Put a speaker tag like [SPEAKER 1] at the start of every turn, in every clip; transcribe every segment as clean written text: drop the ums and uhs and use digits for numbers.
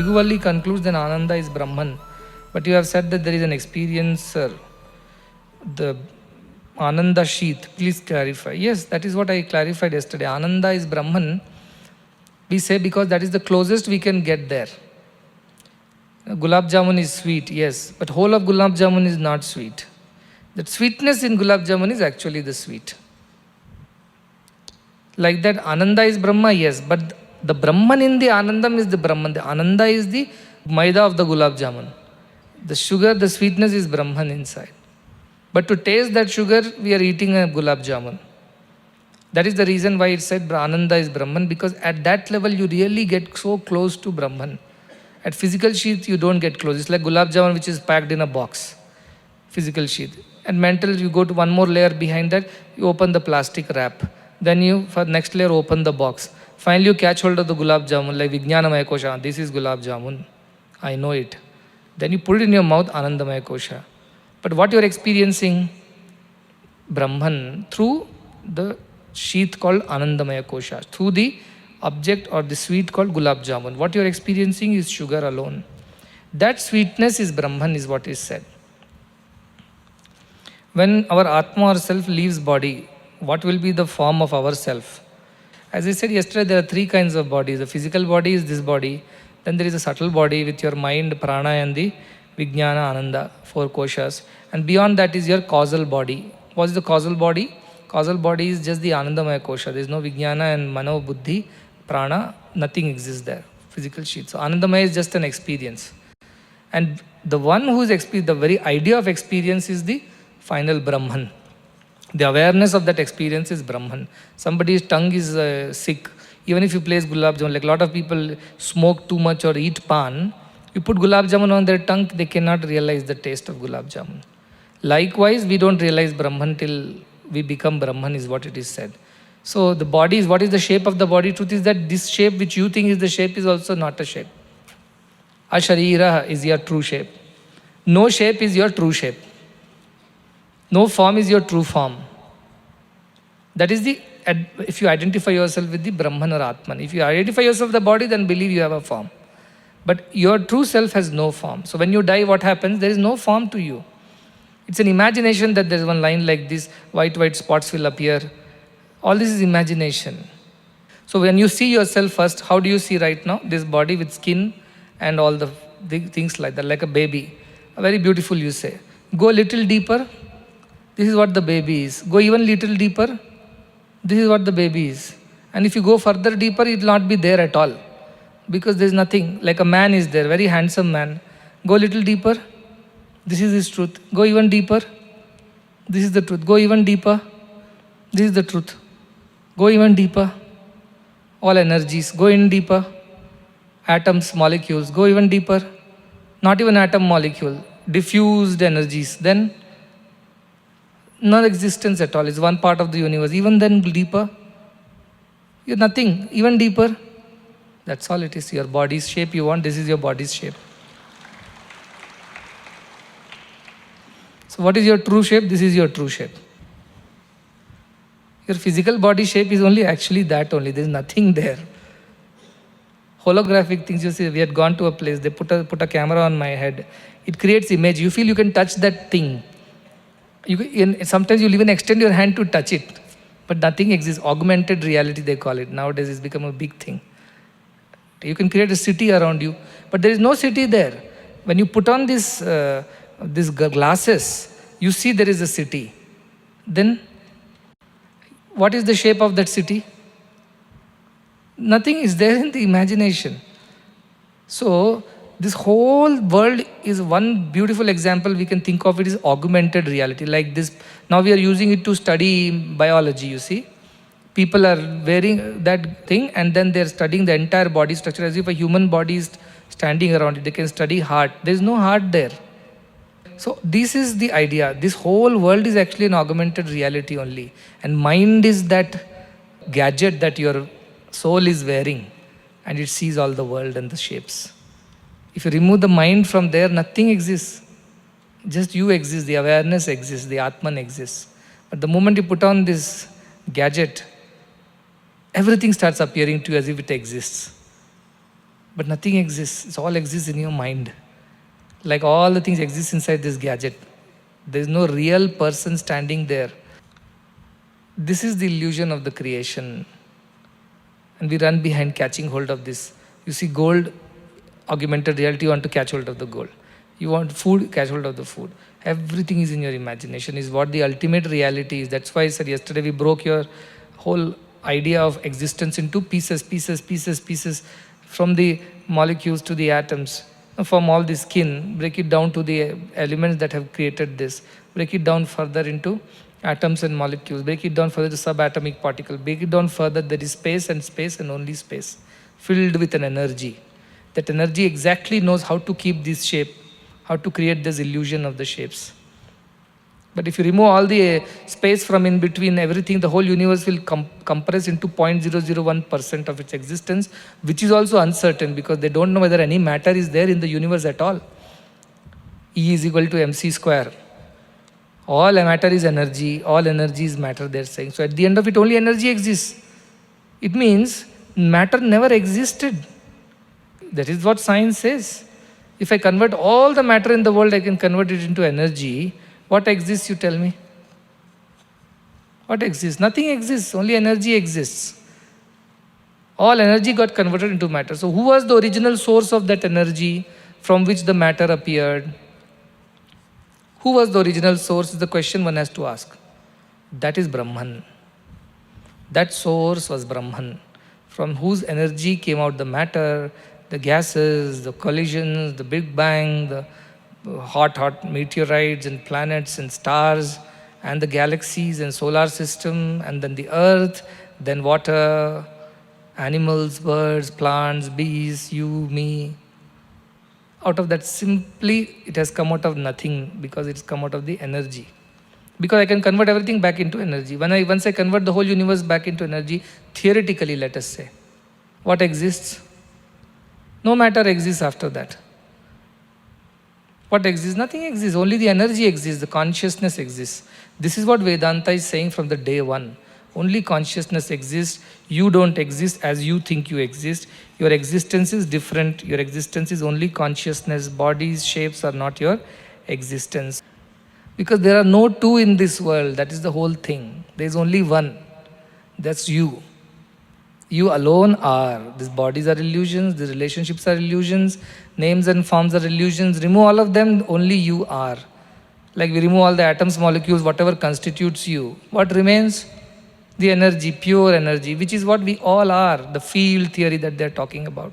[SPEAKER 1] Bhrigu concludes that Ananda is Brahman. But you have said that there is an experiencer, the Ananda Sheath. Please clarify. Yes, that is what I clarified yesterday. Ananda is Brahman. We say because that is the closest we can get there. Gulab Jamun is sweet, yes, but whole of Gulab Jamun is not sweet. That sweetness in Gulab Jamun is actually the sweet. Like that, Ananda is Brahma, yes, but the Brahman in the Anandam is the Brahman. The Ananda is the Maida of the Gulab Jamun. The sugar, the sweetness is Brahman inside. But to taste that sugar, we are eating a Gulab Jamun. That is the reason why it said Ananda is Brahman, because at that level you really get so close to Brahman. At physical sheath, you don't get close. It's like Gulab Jamun which is packed in a box, physical sheath. And mental, you go to one more layer behind that, you open the plastic wrap. Then you, for next layer, open the box. Finally, you catch hold of the Gulab Jamun, like Vijnanamaya Kosha. This is Gulab Jamun. I know it. Then you put it in your mouth, Anandamaya Kosha. But what you are experiencing, Brahman, through the sheath called Anandamaya Kosha, through the object or the sweet called Gulab Jamun. What you are experiencing is sugar alone. That sweetness is Brahman, is what is said. When our Atma or self leaves body, what will be the form of our self? As I said yesterday, there are three kinds of bodies. The physical body is this body. Then there is a subtle body with your mind, prana, and the Vijnana, Ananda, 4 koshas. And beyond that is your causal body. What is the causal body? Causal body is just the Anandamaya kosha. There is no Vijnana and Mano, Buddhi, Prana, nothing exists there. Physical sheet. So Anandamaya is just an experience. And the one who is the very idea of experience is the final Brahman. The awareness of that experience is Brahman. Somebody's tongue is sick. Even if you place Gulab Jamun, like a lot of people smoke too much or eat pan, you put Gulab Jamun on their tongue, they cannot realize the taste of Gulab Jamun. Likewise, we don't realize Brahman till we become Brahman, is what it is said. So the body is, what is the shape of the body? Truth is that this shape which you think is the shape is also not a shape. Asharira is your true shape. No shape is your true shape. No form is your true form. That is the, if you identify yourself with the Brahman or Atman. If you identify yourself with the body, then believe you have a form. But your true self has no form. So when you die, what happens? There is no form to you. It's an imagination that there is one line like this, white spots will appear. All this is imagination. So when you see yourself first, how do you see right now? This body with skin and all the things like that, like a baby. Very beautiful, you say. Go a little deeper. This is what the baby is. Go even little deeper. This is what the baby is. And if you go further deeper, it will not be there at all. Because there is nothing. Like a man is there, very handsome man. Go a little deeper. This is his truth. Go even deeper. This is the truth. Go even deeper. This is the truth. Go even deeper. All energies. Go in deeper. Atoms, molecules. Go even deeper. Not even atom, molecule. Diffused energies. Then non-existence at all. It's one part of the universe. Even then deeper, you're nothing. Even deeper, that's all it is. Your body's shape you want, this is your body's shape. So what is your true shape? This is your true shape. Your physical body shape is only actually that only. There's nothing there. Holographic things, you see, we had gone to a place, they put a camera on my head. It creates image. You feel you can touch that thing. Sometimes you'll even extend your hand to touch it, but nothing exists. Augmented reality, they call it. Nowadays, it's become a big thing. You can create a city around you, but there is no city there. When you put on these glasses, you see there is a city. Then, what is the shape of that city? Nothing is there in the imagination. So, this whole world is one beautiful example we can think of. It is augmented reality like this. Now we are using it to study biology, you see. People are wearing that thing and then they're studying the entire body structure as if a human body is standing around it. They can study heart. There's no heart there. So this is the idea. This whole world is actually an augmented reality only. And mind is that gadget that your soul is wearing and it sees all the world and the shapes. If you remove the mind from there, nothing exists. Just you exist, the awareness exists, the Atman exists. But the moment you put on this gadget, everything starts appearing to you as if it exists. But nothing exists. It all exists in your mind. Like all the things exist inside this gadget. There is no real person standing there. This is the illusion of the creation. And we run behind catching hold of this. You see gold, augmented reality, you want to catch hold of the gold. You want food, catch hold of the food. Everything is in your imagination, is what the ultimate reality is. That's why I said yesterday we broke your whole idea of existence into pieces, pieces, pieces, pieces, from the molecules to the atoms. From all the skin, break it down to the elements that have created this. Break it down further into atoms and molecules. Break it down further to subatomic particle. Break it down further, there is space and only space, filled with an energy. That energy exactly knows how to keep this shape, how to create this illusion of the shapes. But if you remove all the space from in between everything, the whole universe will compress into 0.001% of its existence, which is also uncertain because they don't know whether any matter is there in the universe at all. E is equal to mc square. All matter is energy, all energy is matter, they're saying. So at the end of it, only energy exists. It means matter never existed. That is what science says. If I convert all the matter in the world, I can convert it into energy. What exists, you tell me? What exists? Nothing exists, only energy exists. All energy got converted into matter. So who was the original source of that energy from which the matter appeared? Who was the original source is the question one has to ask. That is Brahman. That source was Brahman, from whose energy came out the matter, the gases, the collisions, the Big Bang, the hot meteorites and planets and stars, and the galaxies and solar system, and then the earth, then water, animals, birds, plants, bees, you, me. Out of that, simply it has come out of nothing because it's come out of the energy. Because I can convert everything back into energy. Once I convert the whole universe back into energy, theoretically, let us say, what exists? No matter exists after that. What exists? Nothing exists. Only the energy exists. The consciousness exists. This is what Vedanta is saying from the day one. Only consciousness exists. You don't exist as you think you exist. Your existence is different. Your existence is only consciousness. Bodies, shapes are not your existence. Because there are no two in this world. That is the whole thing. There is only one. That's you. You alone are. These bodies are illusions, the relationships are illusions, names and forms are illusions. Remove all of them, only you are. Like we remove all the atoms, molecules, whatever constitutes you. What remains? The energy, pure energy, which is what we all are, the field theory that they're talking about.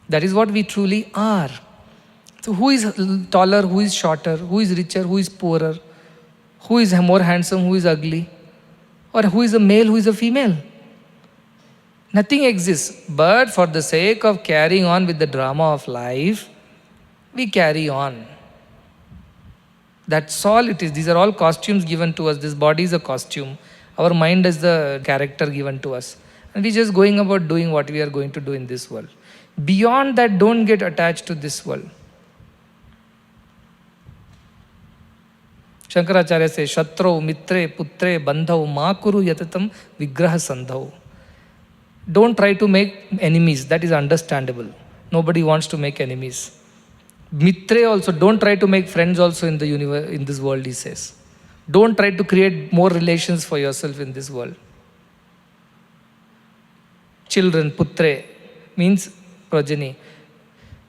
[SPEAKER 1] That is what we truly are. So who is taller, who is shorter, who is richer, who is poorer, who is more handsome, who is ugly, or who is a male, who is a female? Nothing exists, but for the sake of carrying on with the drama of life, we carry on. That's all it is. These are all costumes given to us. This body is a costume. Our mind is the character given to us. And we're just going about doing what we are going to do in this world. Beyond that, don't get attached to this world. Shankaracharya says, Shatrau, Mitre, Putre, Bandhau, Makuru Yatatam, Vigraha Sandhau. Don't try to make enemies. That is understandable. Nobody wants to make enemies. Mitre also, don't try to make friends also in the universe, in this world, he says. Don't try to create more relations for yourself in this world. Children, putre, means progeny.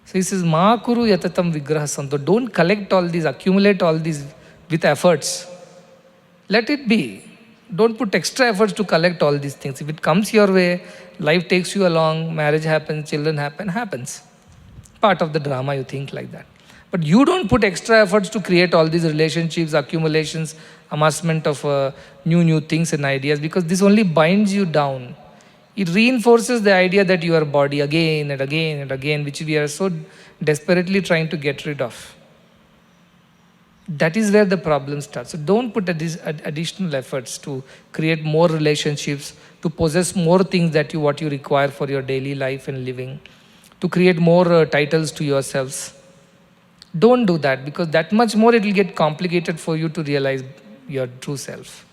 [SPEAKER 1] So he says, Ma kuru yatatam vigraha santo. Don't collect all these, accumulate all these with efforts. Let it be. Don't put extra efforts to collect all these things. If it comes your way, life takes you along, marriage happens, children happens. Part of the drama, you think like that. But you don't put extra efforts to create all these relationships, accumulations, amassment of new things and ideas, because this only binds you down. It reinforces the idea that you are body again and again and again, which we are so desperately trying to get rid of. That is where the problem starts. So don't put additional efforts to create more relationships, to possess more things that what you require for your daily life and living, to create more titles to yourselves. Don't do that, because that much more it will get complicated for you to realize your true self.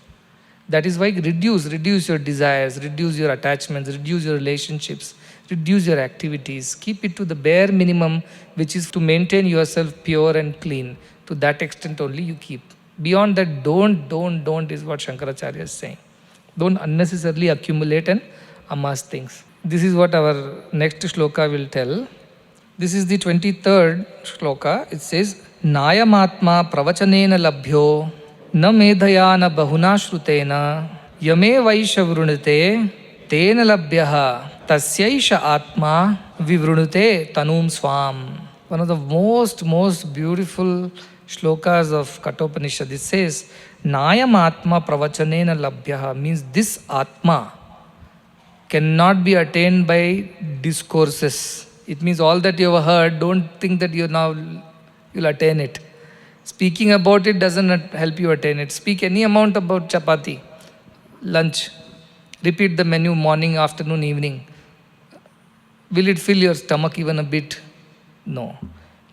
[SPEAKER 1] That is why reduce your desires, reduce your attachments, reduce your relationships, Reduce your activities. Keep it to the bare minimum, which is to maintain yourself pure and clean. To that extent only you keep. Beyond that, don't is what Shankaracharya is saying. Don't unnecessarily accumulate and amass things. This is what our next shloka will tell. This is the 23rd shloka. It says, Nayamatma pravachanena labhyo na medhaya na bahuna shrutena yame vaisha vrunate tena labhyaha tasyaisha atma vivrunute tanum swam. One of the most beautiful shlokas of Kathopanishad. It says, Nayam Atma pravachanena labhyaha, means this Atma cannot be attained by discourses. It means all that you have heard, don't think that you'll attain it. Speaking about it doesn't help you attain it. Speak any amount about chapati, lunch. Repeat the menu morning, afternoon, evening. Will it fill your stomach even a bit? No.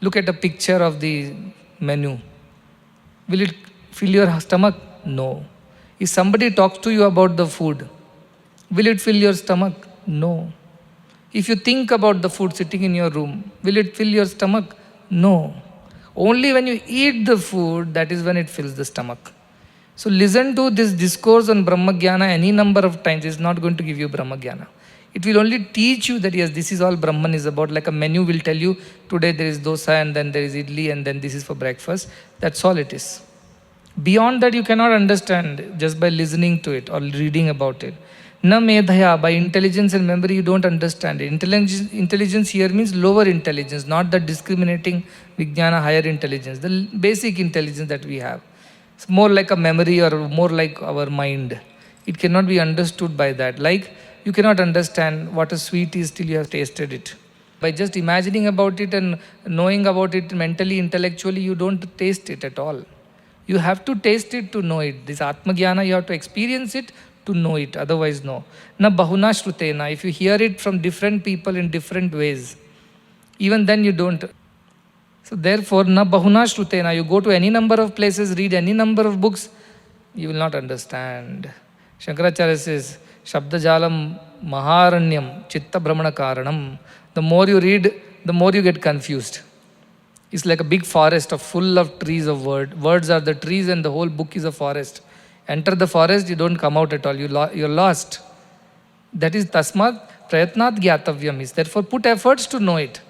[SPEAKER 1] Look at a picture of the menu. Will it fill your stomach? No. If somebody talks to you about the food, will it fill your stomach? No. If you think about the food sitting in your room, will it fill your stomach? No. Only when you eat the food, that is when it fills the stomach. So listen to this discourse on Brahmagyana any number of times. It's not going to give you Brahmagyana. It will only teach you that yes, this is all Brahman is about. Like a menu will tell you, today there is dosa and then there is idli and then this is for breakfast. That's all it is. Beyond that, you cannot understand just by listening to it or reading about it. Na medhaya, by intelligence and memory, you don't understand it. Intelligence here means lower intelligence, not the discriminating vijnana, higher intelligence, the basic intelligence that we have. It's more like a memory or more like our mind. It cannot be understood by that. Like you cannot understand what a sweet is till you have tasted it. By just imagining about it and knowing about it mentally, intellectually, you don't taste it at all. You have to taste it to know it. This Atma-gyana, you have to experience it to know it, otherwise no. Na bahuna shrutena, if you hear it from different people in different ways, even then you don't. So therefore, na bahuna shrutena, you go to any number of places, read any number of books, you will not understand. Shankaracharya says, Shabdajalam maharanyam chitta brahmana karanam. The more you read, the more you get confused. It's like a big forest of full of trees of words. Words are the trees and the whole book is a forest. Enter the forest, you don't come out at all. You're lost. That is tasmat prayatnat gyatavyam is. Therefore, put efforts to know it.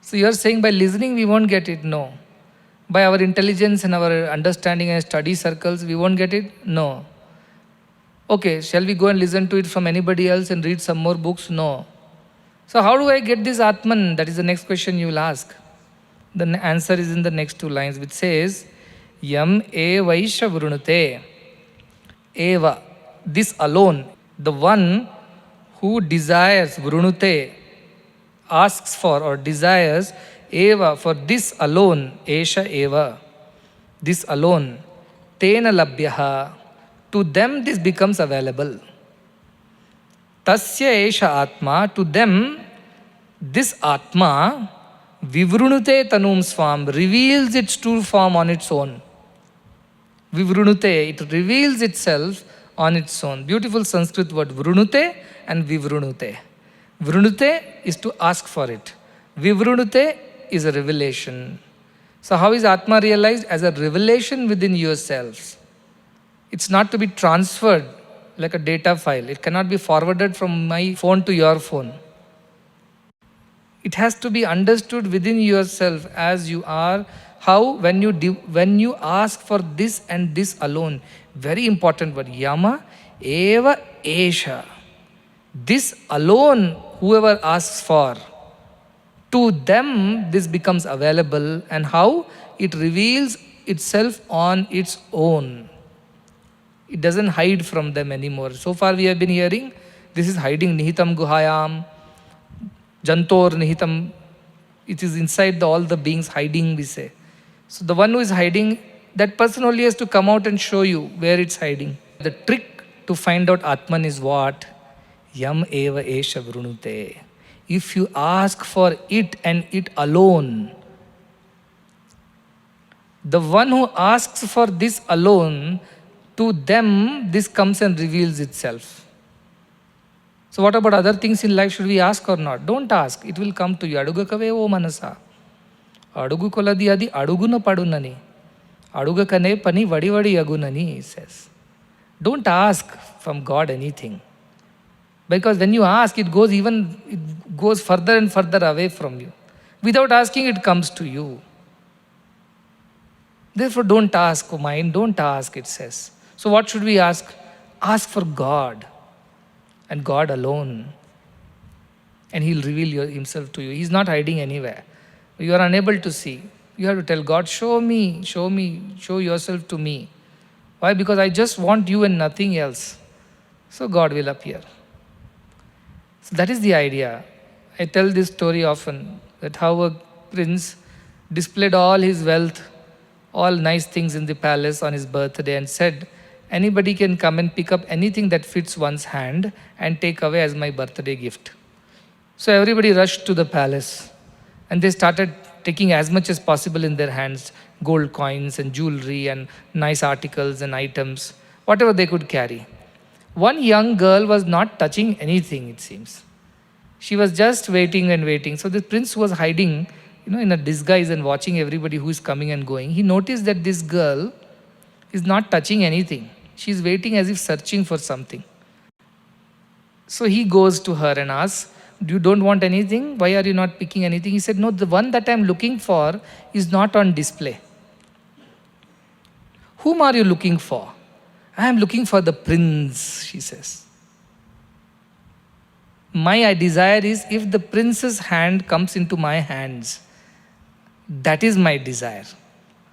[SPEAKER 1] So you are saying by listening we won't get it? No. By our intelligence and our understanding and study circles, we won't get it? No. Okay, shall we go and listen to it from anybody else and read some more books? No. So how do I get this Atman? That is the next question you will ask. The answer is in the next two lines, which says, Yam evaisha vrunute. Eva, this alone, the one who desires, vrunute, asks for or desires, eva, for this alone, esha eva, this alone, tena labhyaha, to them this becomes available. Tasya esha atma, to them this atma, vivrunute tanum swam, reveals its true form on its own. Vivrunute, it reveals itself on its own. Beautiful Sanskrit word, vrunute and vivrunute. Vrunute is to ask for it. Vivrunute is a revelation. So how is Atma realized? As a revelation within yourselves. It's not to be transferred like a data file. It cannot be forwarded from my phone to your phone. It has to be understood within yourself as you are. How? When you ask for this and this alone. Very important word. Yama eva esha. This alone, whoever asks for, to them this becomes available. And how? It reveals itself on its own. It doesn't hide from them anymore. So far we have been hearing, this is hiding, nihitam guhayam, jantor nihitam. It is inside all the beings hiding, we say. So the one who is hiding, that person only has to come out and show you where it's hiding. The trick to find out Atman is what? Yam eva esha vrunute. If you ask for it and it alone, the one who asks for this alone, to them this comes and reveals itself. So what about other things in life? Should we ask or not? Don't ask. It will come to you. Adugakave o manasa. Adugu koladi adi aduguna padunani. Adugakane pani vadi vadi agunani, he says. Don't ask from God anything. Because when you ask, it goes further and further away from you. Without asking, it comes to you. Therefore, don't ask, O mind, don't ask, it says. So what should we ask? Ask for God and God alone. And He'll reveal Himself to you. He's not hiding anywhere. You are unable to see. You have to tell God, show me, show yourself to me. Why? Because I just want you and nothing else. So God will appear. So that is the idea. I tell this story often, that how a prince displayed all his wealth, all nice things in the palace on his birthday and said, anybody can come and pick up anything that fits one's hand and take away as my birthday gift. So everybody rushed to the palace and they started taking as much as possible in their hands, gold coins and jewelry and nice articles and items, whatever they could carry. One young girl was not touching anything, it seems. She was just waiting and waiting. So the prince was hiding, in a disguise and watching everybody who is coming and going. He noticed that this girl is not touching anything. She is waiting as if searching for something. So he goes to her and asks, you don't want anything? Why are you not picking anything? He said, no, the one that I'm looking for is not on display. Whom are you looking for? I am looking for the prince, she says. My desire is if the prince's hand comes into my hands, that is my desire.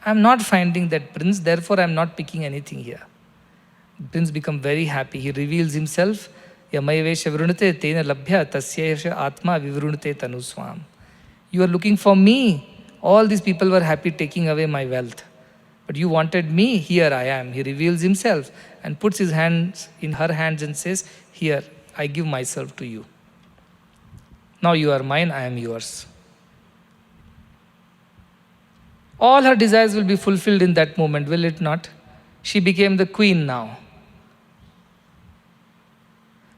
[SPEAKER 1] I am not finding that prince, therefore I am not picking anything here. The prince becomes very happy. He reveals himself. Yamayavesha vrunate tena labhya tasyesha atma vivrunate tanuswam. You are looking for me. All these people were happy taking away my wealth. But you wanted me, here I am. He reveals himself and puts his hands in her hands and says, here, I give myself to you. Now you are mine, I am yours. All her desires will be fulfilled in that moment, will it not? She became the queen now.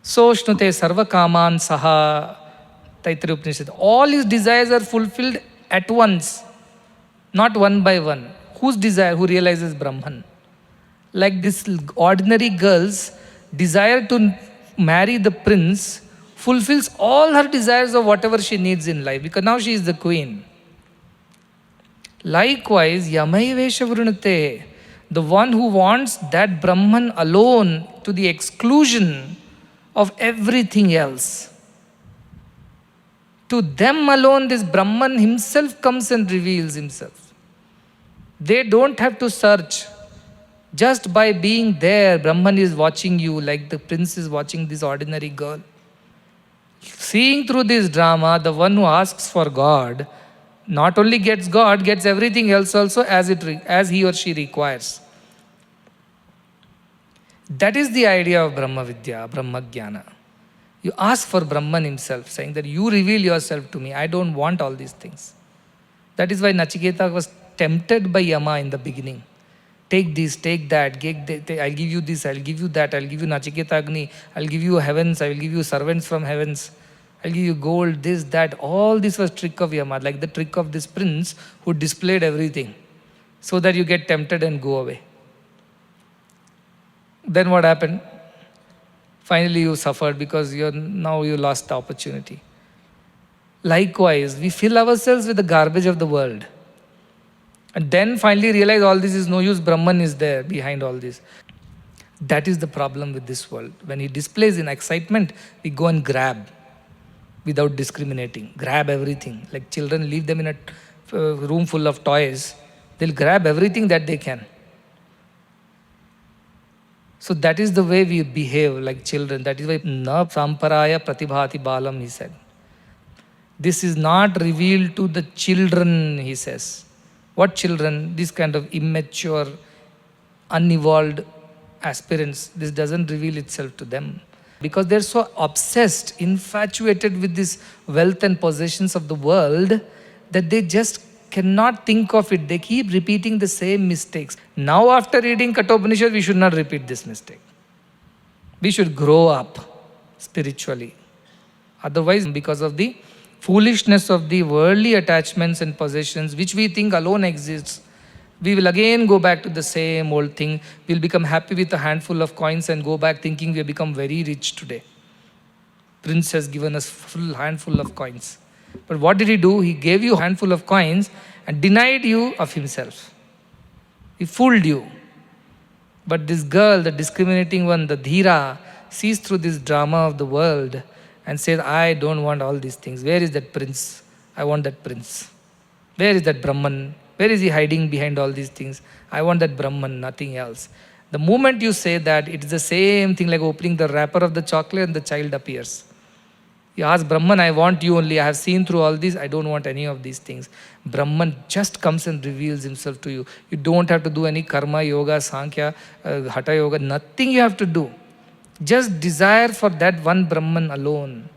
[SPEAKER 1] So shnute sarva kaman saha, Taittiriya Upanishad. All his desires are fulfilled at once, not one by one. Whose desire? Who realizes Brahman. Like this ordinary girl's desire to marry the prince fulfills all her desires of whatever she needs in life, because now she is the queen. Likewise, Yamaivesha Vrunate, the one who wants that Brahman alone to the exclusion of everything else. To them alone, this Brahman himself comes and reveals himself. They don't have to search. Just by being there, Brahman is watching you like the prince is watching this ordinary girl. Seeing through this drama, the one who asks for God not only gets God, gets everything else also as he or she requires. That is the idea of Brahma Vidya, Brahma Jnana. You ask for Brahman himself, saying that you reveal yourself to me. I don't want all these things. That is why Nachiketa was tempted by Yama in the beginning. Take this, take that, I'll give you this, I'll give you that, I'll give you Nachiketa Agni, I'll give you heavens, I will give you servants from heavens, I'll give you gold, this, that. All this was trick of Yama, like the trick of this prince who displayed everything so that you get tempted and go away. Then what happened? Finally you suffered because now you lost the opportunity. Likewise, we fill ourselves with the garbage of the world. And then finally realize all this is no use, Brahman is there behind all this. That is the problem with this world. When he displays in excitement, we go and grab without discriminating. Grab everything. Like children, leave them in a room full of toys. They'll grab everything that they can. So that is the way we behave like children. That is why na samparaya pratibhati balam, he said. This is not revealed to the children, he says. What children? This kind of immature, unevolved aspirants. This doesn't reveal itself to them. Because they're so obsessed, infatuated with this wealth and possessions of the world that they just cannot think of it. They keep repeating the same mistakes. Now after reading Kathopanishad, we should not repeat this mistake. We should grow up. spiritually. Otherwise, because of the foolishness of the worldly attachments and possessions which we think alone exists, we will again go back to the same old thing. We'll become happy with a handful of coins and go back thinking we have become very rich today. Prince has given us full handful of coins. But what did he do? He gave you a handful of coins and denied you of himself. He fooled you. But this girl, the discriminating one, the Dhira, sees through this drama of the world and says, I don't want all these things. Where is that prince? I want that prince. Where is that Brahman? Where is he hiding behind all these things? I want that Brahman, nothing else. The moment you say that, it is the same thing like opening the wrapper of the chocolate and the child appears. You ask Brahman, I want you only. I have seen through all this. I don't want any of these things. Brahman just comes and reveals himself to you. You don't have to do any karma, yoga, sankhya, hatha yoga. Nothing you have to do. Just desire for that one Brahman alone.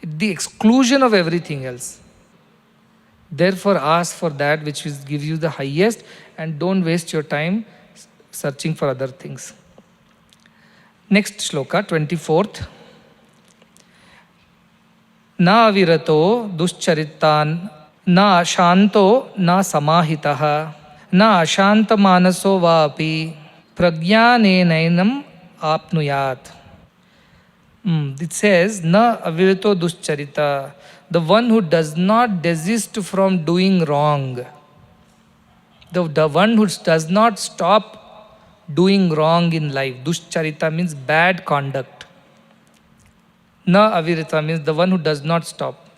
[SPEAKER 1] The exclusion of everything else. Therefore, ask for that which will give you the highest and don't waste your time searching for other things. Next shloka, 24th. Na avirato duscharitan, na ashanto na samahitaha, na ashanta manaso vapi, prajnanenainam apnuyat. It says, na avirato duscharita, the one who does not desist from doing wrong. The one who does not stop doing wrong in life. Duscharita means bad conduct. Na avirita means the one who does not stop.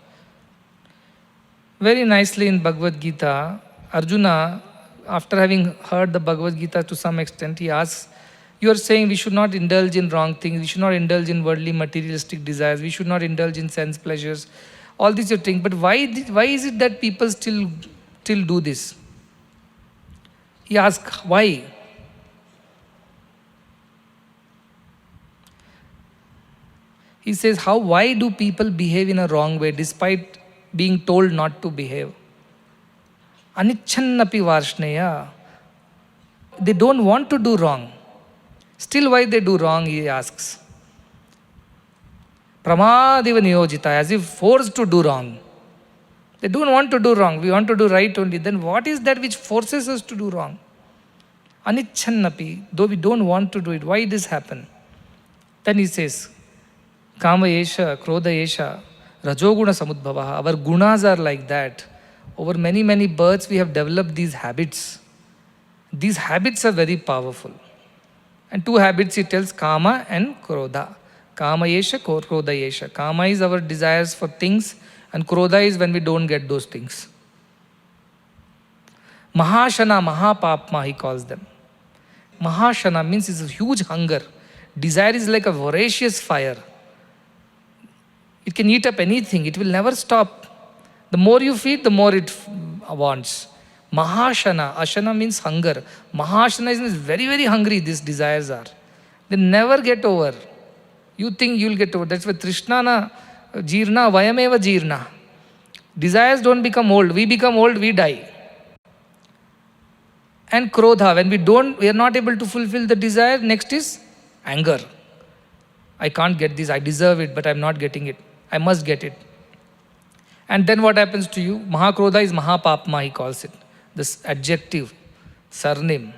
[SPEAKER 1] Very nicely in Bhagavad Gita, Arjuna, after having heard the Bhagavad Gita to some extent, he asks, you are saying we should not indulge in wrong things, we should not indulge in worldly materialistic desires, we should not indulge in sense pleasures. All these are things, but why is it that people still do this? He asks, why? He says, why do people behave in a wrong way despite being told not to behave? Anichannapi varshneya. They don't want to do wrong. Still why they do wrong, he asks. Pramadiva niyojita, as if forced to do wrong. They don't want to do wrong. We want to do right only. Then what is that which forces us to do wrong? Anichannapi, though we don't want to do it, why this happen? Then he says, Kama yesha, krodha yesha, rajoguna samudbhavaha. Our gunas are like that. Over many, many births we have developed these habits. These habits are very powerful. And two habits he tells, kama and krodha. Kama yesha, krodha yesha. Kama is our desires for things and krodha is when we don't get those things. Mahashana, mahapapma he calls them. Mahashana means it's a huge hunger. Desire is like a voracious fire. It can eat up anything. It will never stop. The more you feed, the more it wants. Mahashana. Ashana means hunger. Mahashana is very, very hungry, these desires are. They never get over. You think you'll get over. That's why Trishnana, Jirna, Vayameva Jirna. Desires don't become old. We become old, we die. And Krodha, when we are not able to fulfill the desire, next is anger. I can't get this, I deserve it, but I'm not getting it. I must get it. And then what happens to you? Mahakrodha is Mahapapma, he calls it. This adjective, surname,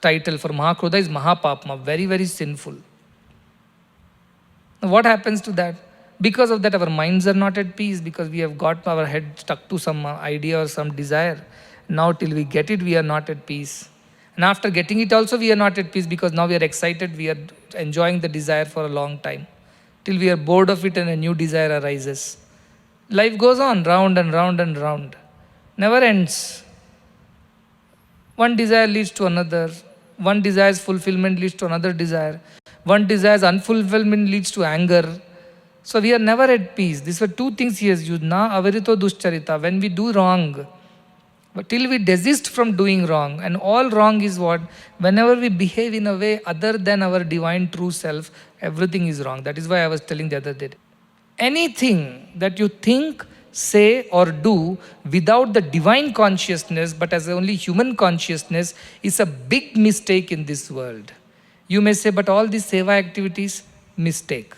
[SPEAKER 1] title for Mahakrodha is Mahapapma, very, very sinful. Now what happens to that? Because of that, our minds are not at peace because we have got our head stuck to some idea or some desire. Now till we get it, we are not at peace. And after getting it also, we are not at peace because now we are excited, we are enjoying the desire for a long time. Till we are bored of it and a new desire arises. Life goes on, round and round and round. Never ends. One desire leads to another. One desire's fulfillment leads to another desire. One desire's unfulfillment leads to anger. So we are never at peace. These were two things he has used. Na avarito duscharita. When we do wrong, but till we desist from doing wrong, and all wrong is what? Whenever we behave in a way other than our divine true self, everything is wrong. That is why I was telling the other day. Anything that you think, say or do without the divine consciousness, but as only human consciousness, is a big mistake in this world. You may say, but all these seva activities, mistake.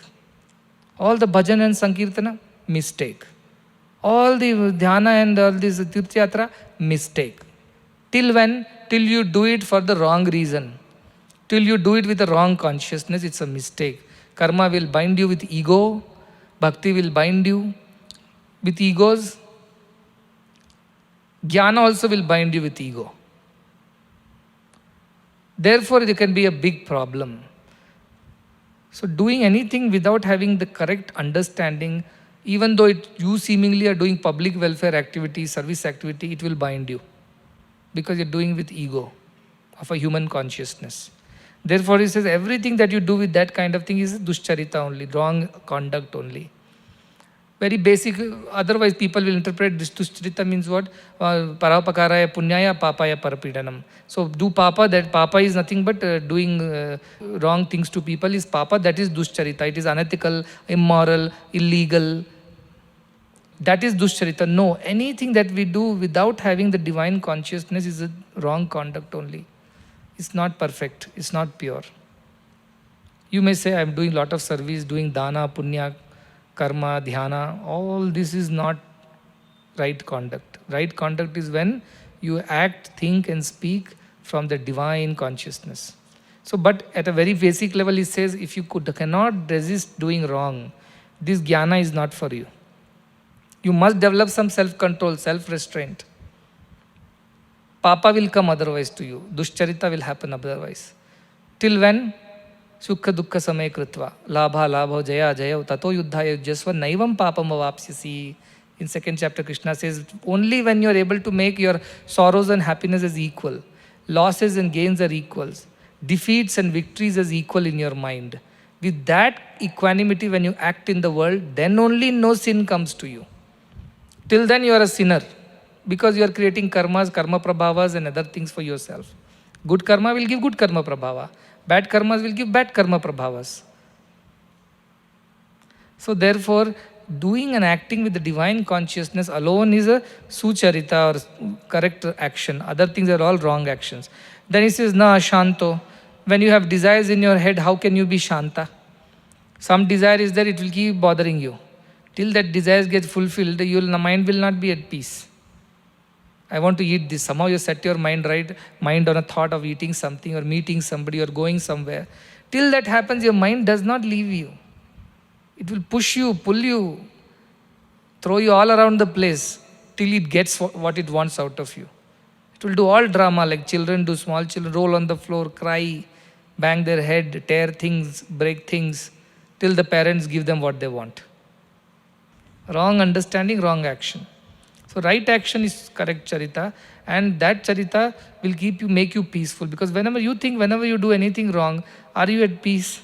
[SPEAKER 1] All the bhajan and sankirtana, mistake. All the dhyana and all this tirthyatra, mistake. Till when? Till you do it for the wrong reason. Till you do it with the wrong consciousness, it's a mistake. Karma will bind you with ego. Bhakti will bind you with egos. Jnana also will bind you with ego. Therefore, it can be a big problem. So doing anything without having the correct understanding, even though you seemingly are doing public welfare activity, service activity, it will bind you. Because you're doing with ego of a human consciousness. Therefore, he says everything that you do with that kind of thing is duscharita only, wrong conduct only. Very basic, otherwise people will interpret this duscharita means what? Parapakaraya punyaya papaya parapidanam. So do papa, that papa is nothing but doing wrong things to people is papa, that is duscharita. It is unethical, immoral, illegal. That is duscharita. No, anything that we do without having the divine consciousness is a wrong conduct only. It's not perfect, it's not pure. You may say, I'm doing a lot of service, doing dana, punya, karma, dhyana. All this is not right conduct. Right conduct is when you act, think and speak from the divine consciousness. So, but at a very basic level, he says, if you cannot resist doing wrong, this jnana is not for you. You must develop some self-control, self-restraint. Papa will come otherwise to you. Duscharita will happen otherwise. Till when? Sukha dukkha samay kritva. Labha labho jaya jaya tato yuddhaya yujyasva naivam papam avapsyasi. In second chapter, Krishna says, only when you are able to make your sorrows and happiness as equal, losses and gains are equals, defeats and victories as equal in your mind. With that equanimity, when you act in the world, then only no sin comes to you. Till then you are a sinner. Because you are creating karmas, karma prabhavas and other things for yourself. Good karma will give good karma prabhava. Bad karmas will give bad karma prabhavas. So therefore, doing and acting with the divine consciousness alone is a sucharita or correct action. Other things are all wrong actions. Then he says, na shanto. When you have desires in your head, how can you be shanta? Some desire is there, it will keep bothering you. Till that desires get fulfilled, your mind will not be at peace. I want to eat this. Somehow you set your mind on a thought of eating something or meeting somebody or going somewhere. Till that happens, your mind does not leave you. It will push you, pull you, throw you all around the place till it gets what it wants out of you. It will do all drama like children do, small children roll on the floor, cry, bang their head, tear things, break things, till the parents give them what they want. Wrong understanding, wrong action. So right action is correct charita, and that charita will make you peaceful. Because whenever you do anything wrong, are you at peace?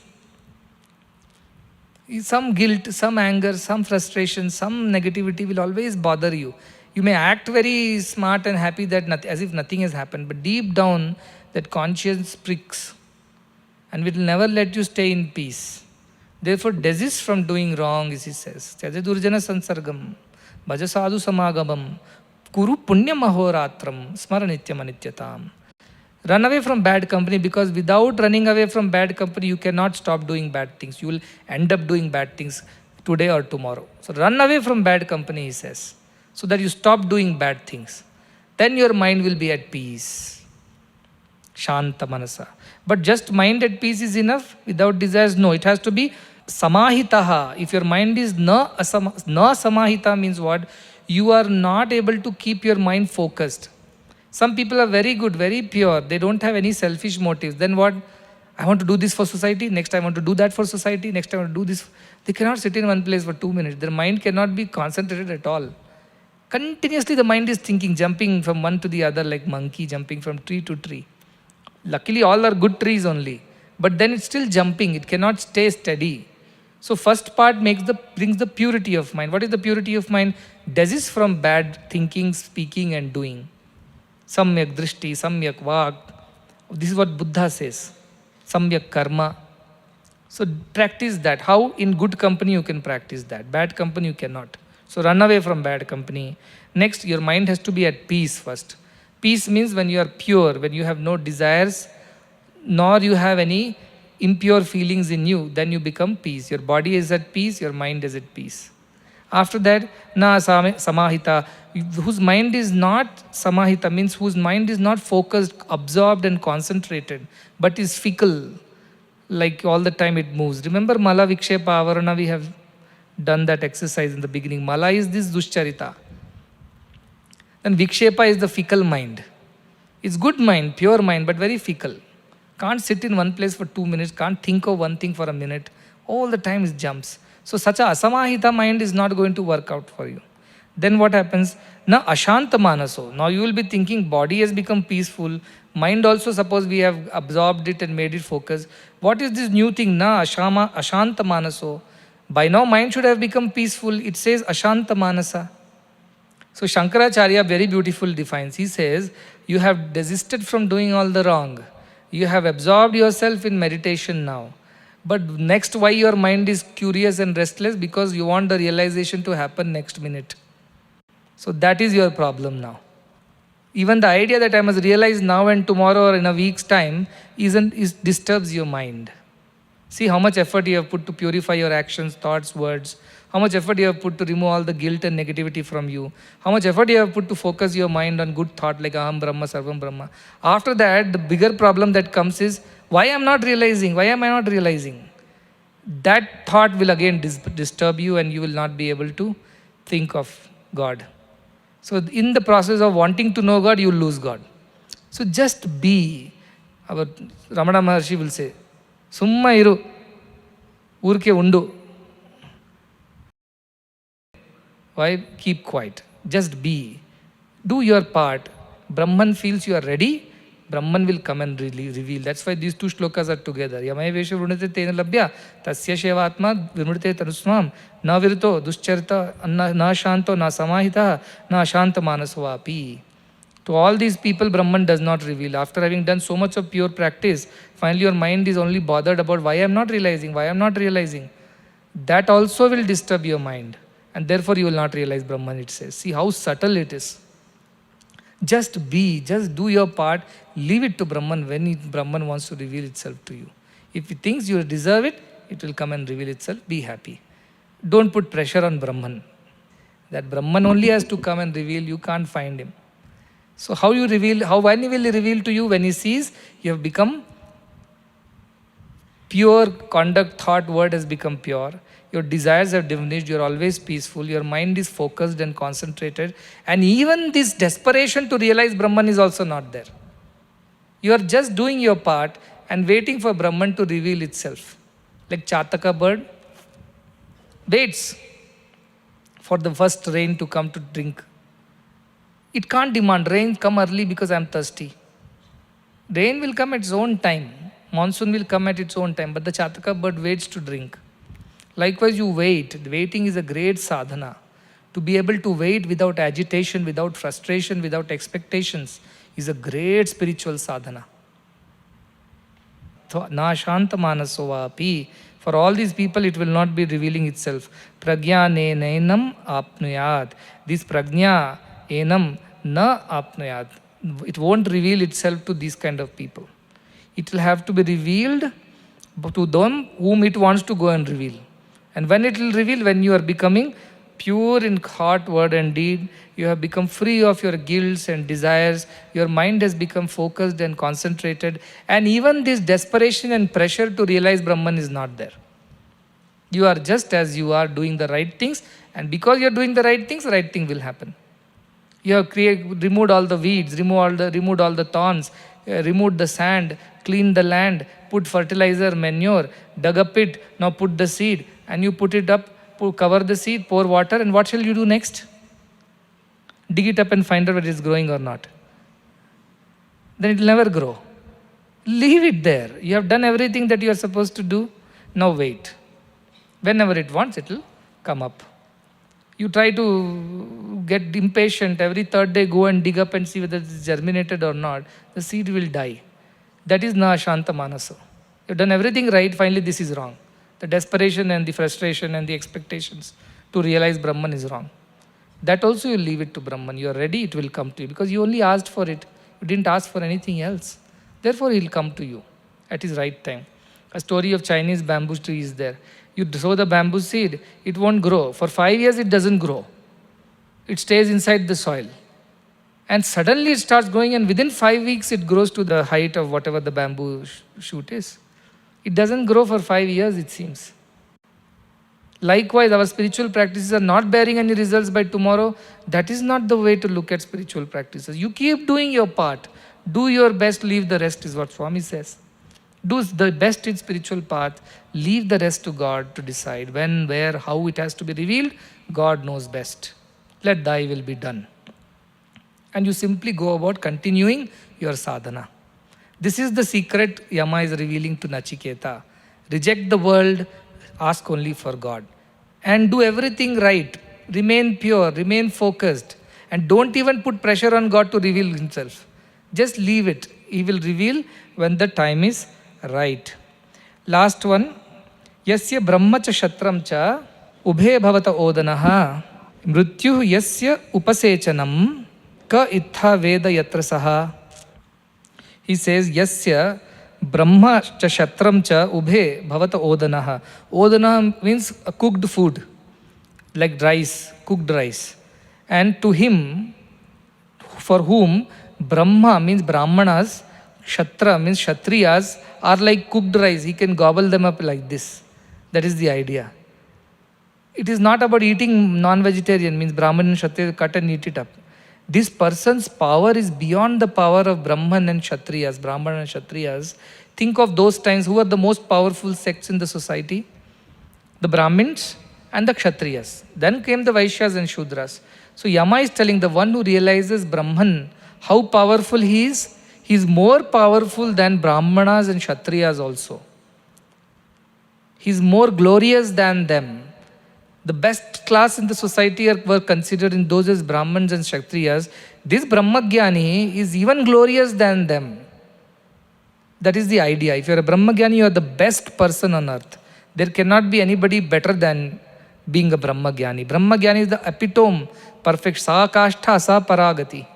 [SPEAKER 1] Some guilt, some anger, some frustration, some negativity will always bother you. You may act very smart and happy that as if nothing has happened, but deep down that conscience pricks and will never let you stay in peace. Therefore, desist from doing wrong, as he says. Tyaja durjana sansargam. Bhaja sadhu samagamam, kuru punyam ahoratram, smara nityam anityatam. Run away from bad company, because without running away from bad company, you cannot stop doing bad things. You will end up doing bad things today or tomorrow. So run away from bad company, he says, so that you stop doing bad things. Then your mind will be at peace. Shanta manasa. But just mind at peace is enough without desires? No, it has to be samahitaha. If your mind is na samahita means what? You are not able to keep your mind focused. Some people are very good, very pure. They don't have any selfish motives. Then what? I want to do this for society. Next I want to do that for society. Next I want to do this. They cannot sit in one place for 2 minutes. Their mind cannot be concentrated at all. Continuously the mind is thinking, jumping from one to the other like monkey, jumping from tree to tree. Luckily all are good trees only. But then it's still jumping. It cannot stay steady. So first part brings the purity of mind. What is the purity of mind? Desist from bad thinking, speaking and doing. Samyak drishti, samyak vak. This is what Buddha says. Samyak karma. So practice that. How? In good company you can practice that. Bad company you cannot. So run away from bad company. Next, your mind has to be at peace first. Peace means when you are pure, when you have no desires, nor you have any impure feelings in you, then you become peace. Your body is at peace, your mind is at peace. After that, samahita, whose mind is not samahita, means whose mind is not focused, absorbed, and concentrated, but is fickle, like all the time it moves. Remember Mala Vikshepa Avarana, we have done that exercise in the beginning. Mala is this Duscharita. And Vikshepa is the fickle mind. It's good mind, pure mind, but very fickle. Can't sit in one place for 2 minutes, can't think of one thing for a minute. All the time it jumps. So such a asamahita mind is not going to work out for you. Then what happens? Na ashanta manaso. Now you will be thinking body has become peaceful. Mind also, suppose we have absorbed it and made it focus. What is this new thing? Na ashanta manaso. By now mind should have become peaceful. It says ashanta manasa. So Shankaracharya very beautiful defines. He says, you have desisted from doing all the wrong. You have absorbed yourself in meditation now. But next, why your mind is curious and restless? Because you want the realization to happen next minute. So that is your problem now. Even the idea that I must realize now and tomorrow or in a week's time disturbs your mind. See how much effort you have put to purify your actions, thoughts, words. How much effort you have put to remove all the guilt and negativity from you. How much effort you have put to focus your mind on good thought like Aham Brahma, Sarvam Brahma. After that, the bigger problem that comes is, why I am not realizing? Why am I not realizing? That thought will again disturb you and you will not be able to think of God. So in the process of wanting to know God, you will lose God. So just be. Our Ramana Maharshi will say, Summa iru, urke undu. Why? Keep quiet. Just be. Do your part. Brahman feels you are ready, Brahman will come and reveal. That's why these two shlokas are together. Yamaya Vesha Vrunate Tena Labhya, Tasya Shevatma Vimrute Tanusmam, Na Virto, Duscharita, Na Shanto, Na Samahita, Na Shanta Manasvapi. To all these people, Brahman does not reveal. After having done so much of pure practice, finally your mind is only bothered about why I am not realizing, why I am not realizing. That also will disturb your mind. And therefore you will not realize Brahman, it says. See how subtle it is. Just be, just do your part, leave it to Brahman when Brahman wants to reveal itself to you. If he thinks you deserve it, it will come and reveal itself. Be happy. Don't put pressure on Brahman. That Brahman only has to come and reveal, you can't find him. So how you reveal, when he will reveal to you? When he sees you have become pure, conduct, thought, word has become pure. Your desires have diminished, you are always peaceful, your mind is focused and concentrated, and even this desperation to realize Brahman is also not there. You are just doing your part and waiting for Brahman to reveal itself. Like Chataka bird waits for the first rain to come to drink. It can't demand, rain come early because I am thirsty. Rain will come at its own time. Monsoon will come at its own time, but the Chataka bird waits to drink. Likewise, you wait. Waiting is a great sadhana. To be able to wait without agitation, without frustration, without expectations is a great spiritual sadhana. Na shanta manasovapi. For all these people, it will not be revealing itself. Pragya ne nainam apnuyat. This prajna enam na apnuyat. It won't reveal itself to these kind of people. It will have to be revealed to them whom it wants to go and reveal. And when it will reveal, when you are becoming pure in heart, word and deed, you have become free of your guilts and desires, your mind has become focused and concentrated, and even this desperation and pressure to realize Brahman is not there. You are just as you are doing the right things, and because you are doing the right things, the right thing will happen. You have removed all the weeds, removed all the thorns, removed the sand, cleaned the land, put fertilizer, manure, dug a pit, now put the seed, and you put it up, cover the seed, pour water, and what shall you do next? Dig it up and find out whether it is growing or not. Then it will never grow. Leave it there. You have done everything that you are supposed to do. Now wait. Whenever it wants, it will come up. You try to get impatient. Every third day, go and dig up and see whether it is germinated or not. The seed will die. That is na shanta manasa. You have done everything right, finally this is wrong. The desperation and the frustration and the expectations to realize Brahman is wrong. That also you leave it to Brahman. You are ready, it will come to you. Because you only asked for it. You didn't ask for anything else. Therefore, he will come to you at his right time. A story of Chinese bamboo tree is there. You sow the bamboo seed, it won't grow. For 5 years, it doesn't grow. It stays inside the soil. And suddenly it starts growing, and within 5 weeks, it grows to the height of whatever the bamboo shoot is. It doesn't grow for 5 years, it seems. Likewise, our spiritual practices are not bearing any results by tomorrow. That is not the way to look at spiritual practices. You keep doing your part. Do your best, leave the rest, is what Swami says. Do the best in spiritual path, leave the rest to God to decide when, where, how it has to be revealed. God knows best. Let thy will be done. And you simply go about continuing your sadhana. This is the secret Yama is revealing to Nachiketa. Reject the world, ask only for God. And do everything right. Remain pure, remain focused. And don't even put pressure on God to reveal Himself. Just leave it. He will reveal when the time is right. Last one. Yasya brahma cha shatram cha ubhe bhavata odanaha mrityu yasya upasechanam ka ittha veda yatra saha. He says, Yasya brahma cha shatram cha ubhe bhavata odanaha. Odanaha means a cooked food, like rice, cooked rice. And to him, for whom Brahma means Brahmanas, Kshatra means Kshatriyas, are like cooked rice. He can gobble them up like this. That is the idea. It is not about eating non-vegetarian, means Brahman and Kshatriya cut and eat it up. This person's power is beyond the power of Brahman and Kshatriyas, Brahman and Kshatriyas. Think of those times, who are the most powerful sects in the society? The Brahmins and the Kshatriyas. Then came the Vaishyas and Shudras. So Yama is telling the one who realizes Brahman, how powerful he is more powerful than Brahmanas and Kshatriyas also. He is more glorious than them. The best class in the society were considered in those as Brahmins and Kshatriyas. This Brahmagyani is even glorious than them. That is the idea. If you are a Brahmagyani, you are the best person on earth. There cannot be anybody better than being a Brahmagyani. Brahmagyani is the epitome, perfect, sa kashtha sa paragati.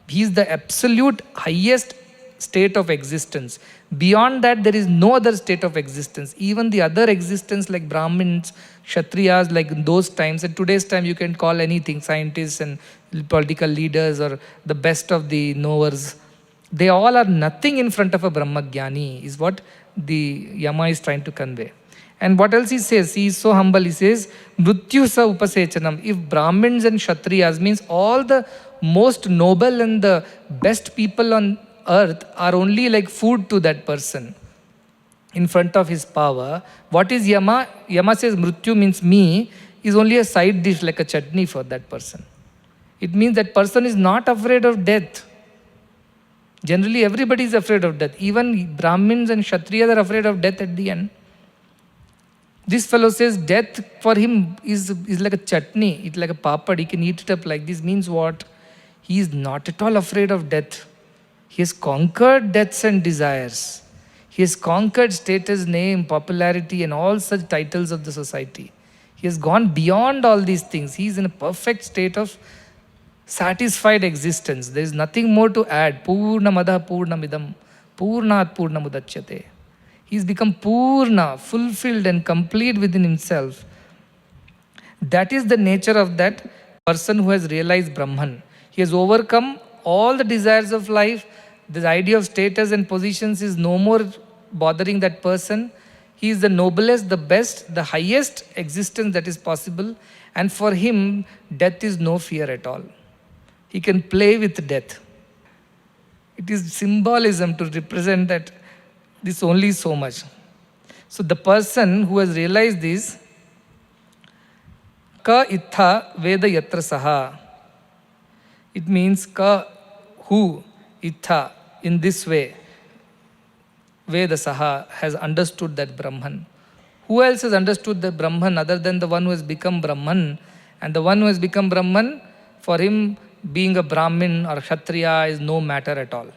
[SPEAKER 1] He is the absolute highest state of existence. Beyond that, there is no other state of existence. Even the other existence like Brahmins, Kshatriyas, like in those times, and today's time you can call anything, scientists and political leaders or the best of the knowers. They all are nothing in front of a Brahmagyani, is what the Yama is trying to convey. And what else he says? He is so humble. He says, Mrityu sa upasechanam. If Brahmins and Kshatriyas means all the most noble and the best people on earth are only like food to that person in front of his power, what is Yama? Yama says Mrityu means me, is only a side dish like a chutney for that person. It means that person is not afraid of death. Generally, everybody is afraid of death. Even Brahmins and Kshatriyas are afraid of death at the end. This fellow says death for him is like a chutney, it's like a papad, he can eat it up like this. Means what? He is not at all afraid of death. He has conquered deaths and desires. He has conquered status, name, popularity, and all such titles of the society. He has gone beyond all these things. He is in a perfect state of satisfied existence. There is nothing more to add. Purna madha purnamidam, purnat purnamudachyate. He has become purna, fulfilled and complete within himself. That is the nature of that person who has realized Brahman. He has overcome all the desires of life. The idea of status and positions is no more bothering that person. He is the noblest, the best, the highest existence that is possible. And for him, death is no fear at all. He can play with death. It is symbolism to represent that this only so much. So the person who has realized this, ka ittha veda yatra saha. It means ka, who, ittha, in this way, Veda Saha has understood that Brahman. Who else has understood the Brahman other than the one who has become Brahman? And the one who has become Brahman, for him being a Brahmin or Kshatriya is no matter at all.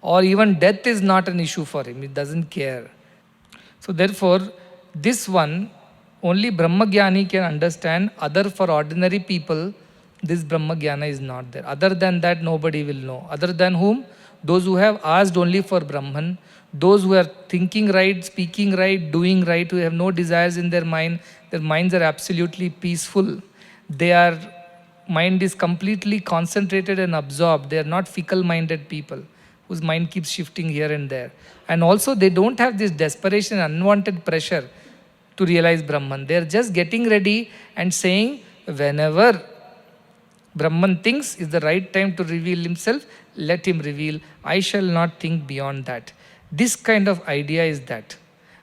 [SPEAKER 1] Or even death is not an issue for him, he doesn't care. So therefore, this one, only Brahmagyani can understand. Other for ordinary people, This Brahma Jnana is not there. Other than that, nobody will know. Other than whom? Those who have asked only for Brahman, those who are thinking right, speaking right, doing right, who have no desires in their minds are absolutely peaceful. Their mind is completely concentrated and absorbed. They are not fickle-minded people whose mind keeps shifting here and there. And also, they don't have this desperation, unwanted pressure to realize Brahman. They are just getting ready and saying, whenever Brahman thinks is the right time to reveal himself, let him reveal. I shall not think beyond that. This kind of idea is that.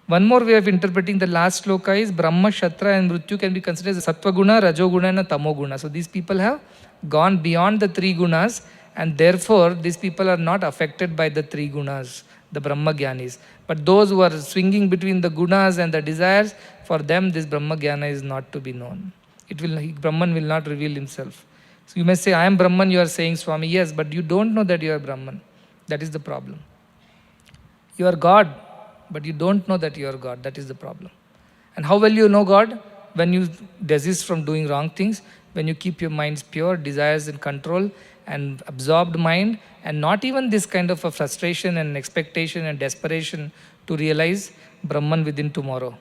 [SPEAKER 1] One more way of interpreting the last sloka is Brahma, Kshatriya and Mrityu can be considered as Sattva Guna, Rajo Guna and Tamo Guna. So these people have gone beyond the three gunas, and therefore these people are not affected by the three gunas, the Brahma Jnanis. But those who are swinging between the gunas and the desires, for them this Brahma Jnana is not to be known. Brahman will not reveal himself. So you may say, I am Brahman, you are saying, Swami, yes, but you don't know that you are Brahman. That is the problem. You are God, but you don't know that you are God. That is the problem. And how will you know God? When you desist from doing wrong things, when you keep your minds pure, desires in control, and absorbed mind, and not even this kind of a frustration and expectation and desperation to realize Brahman within tomorrow.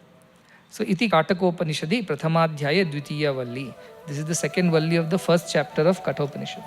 [SPEAKER 1] So, iti Katakopanishadi Prathamadhyaya Dvitiya Valli. This is the second Valli of the first chapter of Kathopanishad.